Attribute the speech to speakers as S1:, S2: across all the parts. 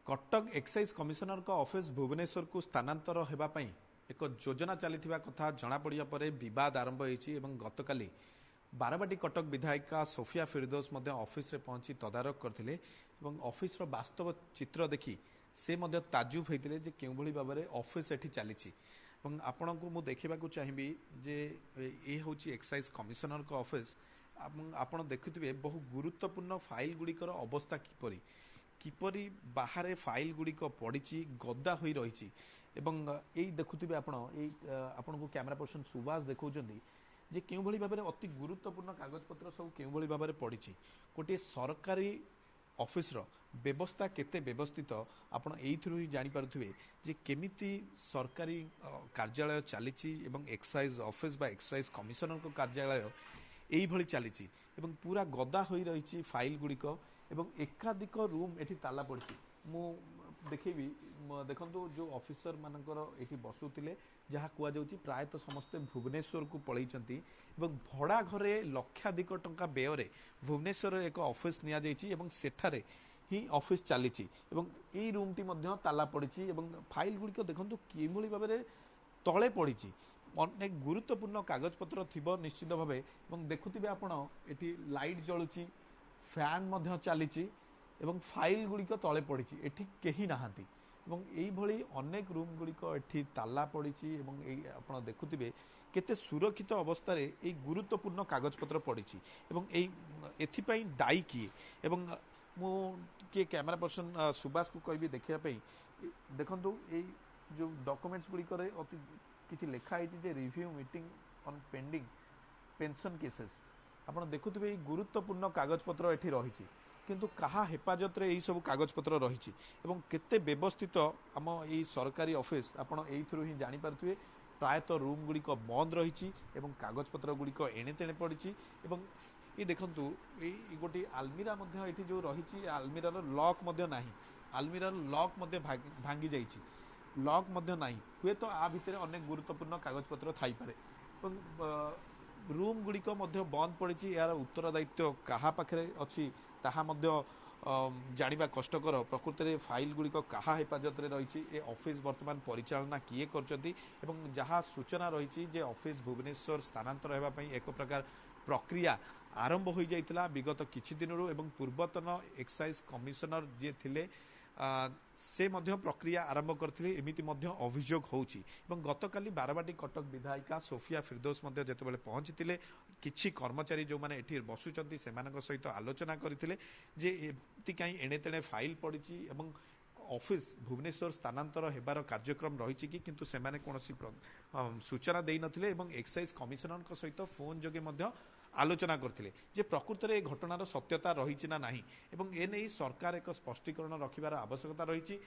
S1: Cuttack excise commissioner का office Bhubaneswar को स्थानांतर होगापी एक योजना चली कथा जनापड़ा पर बद आरंभ होती गतकाली बारवाटी कटक विधायिका सोफिया फिरदौस ऑफिस रे पहुंची तदारख करते ऑफिस रो वास्तव चित्र देखि से ताजुब होते जे क्यों भाव में ऑफिस एठी चली आपण को मुझे देखा चाहिए जे ये हूँ एक्साइज कमिशनर का ऑफिस आपण देखुवे बहु गुरुत्वपूर्ण फाइल गुड़िकर अवस्था किपरि किपरि बाहर फाइल गुड़िक पड़ी गदा हो रही यही देखुवे आपण को कैमरा पर्सन सुभाष देखा जे क्यों भाव में अति गुरुत्वपूर्ण कागजपत्र सब क्यों भाव में पड़ी गोटे सरकारी ऑफिस रो व्यवस्था केते व्यवस्थित आपण एइथरु ही जानि पारुथिबे जे केमिति सरकारी कार्यालय चलीची एवं एक्साइज ऑफिस बा एक्साइज कमिशनर को कार्यालय एई भली चलीची एवं पूरा गदा होई रहिची फाइल गुड़िक एवं एकाधिक रूम एठी ताला पड़ची मु देखेबी देखंतु जो ऑफिसर मानकर एठी बसुतिले जहाँ कुआ जाउची प्रायतः समस्ते भुवनेश्वर को पळैचंती एवं भड़ा घरे लक्षाधिक टंका व्यय भुवनेश्वर एक ऑफिस निया जाइची एवं सेठारे ही ऑफिस चलीची एवं एई रूमटी मध्य ताला पड़ीची एवं फाइल गुड़िक देखंतु किभली भाव में तले पड़ीची अनेक गुरुत्वपूर्ण कागजपत्र थिबो निश्चित भावे एवं देखुथिबे आपण एठी लाइट जळुची फैन मध्य चलीची एवं फाइल गुड़िक तले पड़ी एठी केही नाहांती एवं एई भली अनेक रूम गुड़िक एठी ताला पड़ी आप देखुथिबे केते सुरक्षित अवस्था रे एई गुरुत्वपूर्ण कागजपत्र पड़ी एवं एथिपाई दायी किए एवं मु किए कैमरा पर्सन सुभाष को कहबी देखिया पई देखंतु एई जो डॉक्यूमेंट्स गुड़िक रे अति किछि लेखा है जे review meeting on pending pension cases आप देखुथिबे एई गुरुत्वपूर्ण कागजपत्र एठी रहिछि किंतु कहा हेफाजत रे यही सब कागजपत्र रही केते व्यवस्थित आम यही सरकारी ऑफिस आपड़ यही ही जानीपे प्रायतः रूम गुड़िक बंद रही कागजपत्र गुड़िक एणे तेणे पड़ी ये देखु ये गोटे आलमीरा ये जो रही आलमीरार लॉक ना आलमीरार लॉक भांगी जाइए लॉक ना हुए तो आ भितर अनेक गुरुत्वपूर्ण कागजपत्र थाईपे रूम गुड़िक बंद पड़ी यार उत्तरदायित्व क्या पाखे अच्छी ताहा जानिबा कष्टकर प्रकृति में फाइल गुड़िक कहा हेफाजत रे रही ए ऑफिस वर्तमान परिचालना किए करचंती एवं जहाँ सूचना रही जे ऑफिस भुवनेश्वर स्थानांतर होगापी एक प्रकार प्रक्रिया आरंभ हो जाइतिला विगत किछि दिनरु एवं पूर्वतन एक्साइज कमिशनर जे थिले से मध्य प्रक्रिया आरंभ करथिले एमिति मध्य अभियोग होउची एवं गतकाली बारवाटी कटक विधायिका सोफिया फिरदौस मध्य जेतेबेले पहुंचीतिले किछि कर्मचारी जो माने एठी बसुचंती सेमानक सहित आलोचना करथिले जे एति काई एणे तेणे फाइल पड़ीची एवं ऑफिस भुवनेश्वर स्थानांतर हेबार कार्यक्रम रही कि किंतु सेमाने कोनोसी सूचना देई नथिले एवं एक्साइज कमिशनर सहित फोन जोगे मध्य आलोचना करथिले जे प्रकृत में घटनार सत्यता रही ना नहीं एवं एने सरकार एक स्पष्टीकरण रखिबार आवश्यकता रही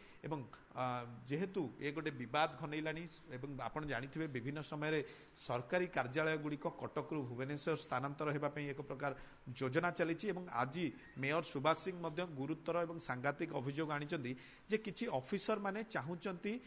S1: जेहेतु ये गोटे बद घनैलानी एवं आपन जानिथिबे विभिन्न समय रे सरकारी कार्यालय गुड़िक कटक रु भुवनेश्वर स्थानांतर होगापी एक प्रकार योजना चली आज मेयर सुभाष सिंह मध्य गुरुतर एवं सांघातिक अभियोग आनिचंती जे किछि ऑफिसर माने चाहुचंती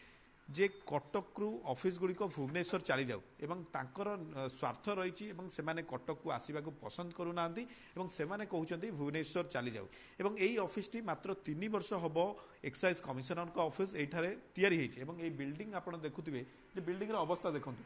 S1: जे कटक रु ऑफिस गुड़िक भुवनेश्वर चली जाऊ एवं तांकर स्वार्थ रही सेमाने कटक को आसवा पसंद करूना एवं सेमाने कहउचंती भुवनेश्वर चली जाऊ एवं यही ऑफिस टी मात्र 3 वर्ष हम एक्साइज कमिशनर का ऑफिस एठारे तैयारी होइछि एवं ये बिल्डिंग आप देखुथिबे जे बिल्डिंग रो अवस्था देखंतु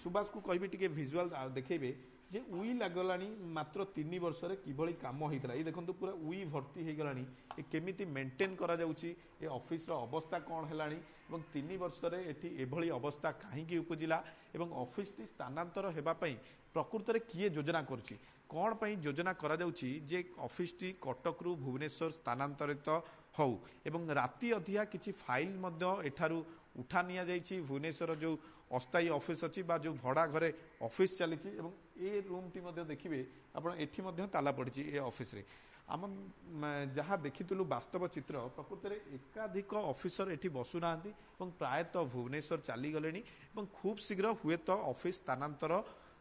S1: सुभाष को कहबी टिके विजुअल देखेबे जे उई लागलानी मात्र 3 वर्ष रे किभली काम होइतला ये देखंतु पूरा उई भर्ती हे गलानी ए केमिति मेंटेन करा जाउची ए ऑफिस रो अवस्था कोन हेलानी एवं 3 वर्ष रे एठी एभली अवस्था काहेकि उपजिला एवं ऑफिस टी स्थानांतर हेबा पई प्रकृत रे किए योजना करची कोन पई योजना करा जाउची जे ऑफिस टी कटक रु भुवनेश्वर स्थानांतरित हौ एवं राति अधिया किछि फाइल मध्य एठारु उठा निया जाइछि भुवनेश्वर जो अस्थायी ऑफिस अच्छी बा जो भड़ा घरे ऑफिस चली एवं ए रूम टी मध्य देखिबे आपण एठी मध्य ताला पड़ी ए ऑफिस रे आम जहाँ देखिलु वास्तव चित्र प्रकृत में एकाधिक ऑफिसर एठी बसुना प्रायतः भुवनेश्वर चली गले खूब शीघ्र हुए तो ऑफिस स्थानांतर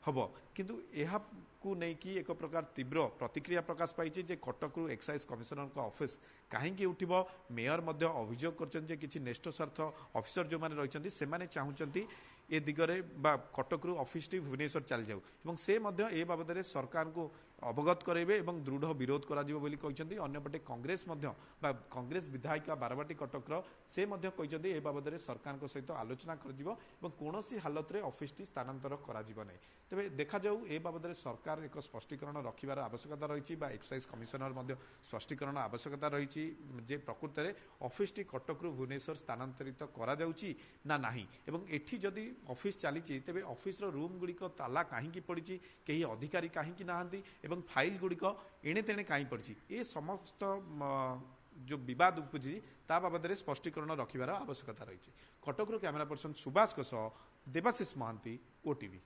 S1: हम किंतु यह को लेकिन एक प्रकार तीव्र प्रतिक्रिया प्रकाश पाई जे कटक एक्साइज कमिशनर ऑफिस कहीं उठिबो मेयर अभियोग कर किसी नेष्ट स्वार्थ ऑफिसर जो मैंने रही से चाहूँगी ए दिगरे बा कटक ऑफिस टी भुवनेश्वर चल जाऊ से ए बाबद में सरकार को अवगत कराइबे एवं दृढ़ विरोध करा जिवो बोली कहते अन्यपटे कांग्रेस कांग्रेस विधायिका बारवाटी कटकर से कहते ए बाबद में सरकार सहित आलोचना कर कौन हालत में ऑफिस टी स्थानांतर करा नै तेबे देखा जाऊ ए बाबद में सरकार एक स्पष्टीकरण रखिबार आवश्यकता रही एक्साइज कमिशनर स्पष्टीकरण आवश्यकता रही जे प्रकृत में ऑफिस टी कटक भुवनेश्वर स्थानांतरित करा जाउची ना नाही एवं एठी जदि ऑफिस चली तेबे ऑफिस रो रूम गुड़िक ताला कहीं पड़ी कहीं अधिकारी कहीं नहांती एवं फाइल गुड़िक एणे तेणे कहीं पड़ी ए समस्त जो विवाद उपजी ता बाबद में स्पष्टीकरण रखिबार आवश्यकता रही Cuttack camera person Subhash Debashish Mahanty OTV.